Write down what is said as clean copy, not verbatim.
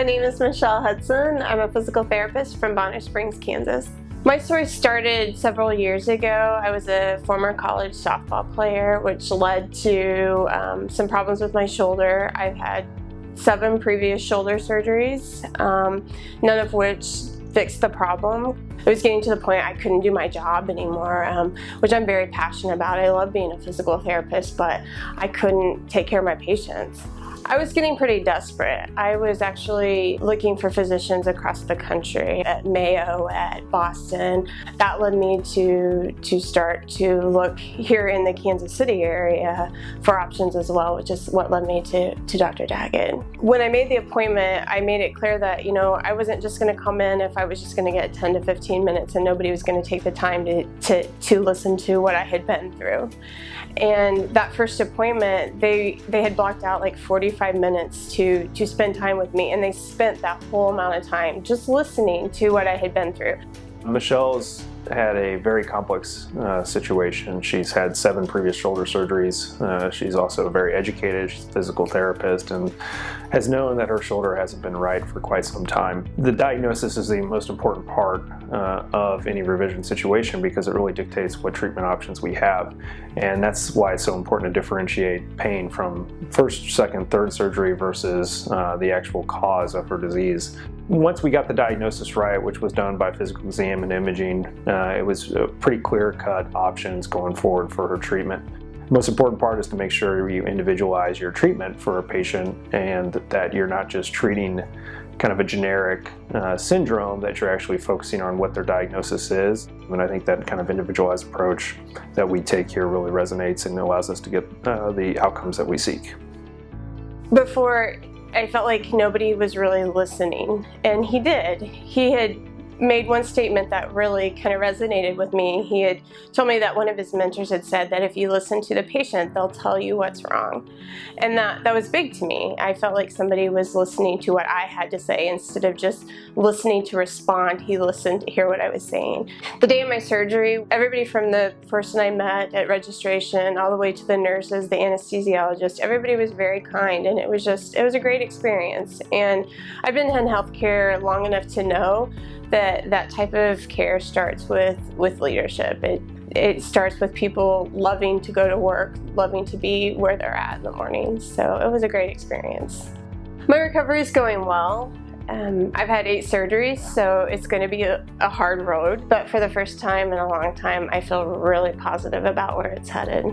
My name is Michelle Hudson. I'm a physical therapist from Bonner Springs, Kansas. My story started several years ago. I was a former college softball player, which led to some problems with my shoulder. I've had 7 previous shoulder surgeries, none of which fixed the problem. It was getting to the point I couldn't do my job anymore, which I'm very passionate about. I love being a physical therapist, but I couldn't take care of my patients. I was getting pretty desperate. I was actually looking for physicians across the country, at Mayo, at Boston. That led me to start to look here in the Kansas City area for options as well, which is what led me to Dr. Daggett. When I made the appointment, I made it clear that, I wasn't just going to come in if I was just going to get 10 to 15 minutes and nobody was going to take the time to listen to what I had been through. And that first appointment, they had blocked out like 45 minutes to spend time with me, and they spent that whole amount of time just listening to what I had been through. Michelle's had a very complex situation. She's had 7 previous shoulder surgeries. She's also very educated. She's a physical therapist and has known that her shoulder hasn't been right for quite some time. The diagnosis is the most important part of any revision situation because it really dictates what treatment options we have. And that's why it's so important to differentiate pain from first, second, third surgery versus the actual cause of her disease. Once we got the diagnosis right, which was done by physical exam and imaging, it was pretty clear-cut options going forward for her treatment. The most important part is to make sure you individualize your treatment for a patient and that you're not just treating kind of a generic syndrome, that you're actually focusing on what their diagnosis is. And I think that kind of individualized approach that we take here really resonates and allows us to get the outcomes that we seek. Before, I felt like nobody was really listening, and he did. He had made one statement that really kind of resonated with me. He had told me that one of his mentors had said that if you listen to the patient, they'll tell you what's wrong. And that was big to me. I felt like somebody was listening to what I had to say instead of just listening to respond. He listened to hear what I was saying. The day of my surgery, everybody from the person I met at registration all the way to the nurses, the anesthesiologist, everybody was very kind, and it was a great experience. And I've been in healthcare long enough to know that type of care starts with leadership. It starts with people loving to go to work, loving to be where they're at in the mornings. So it was a great experience. My recovery is going well. I've had 8 surgeries, so it's going to be a hard road. But for the first time in a long time, I feel really positive about where it's headed.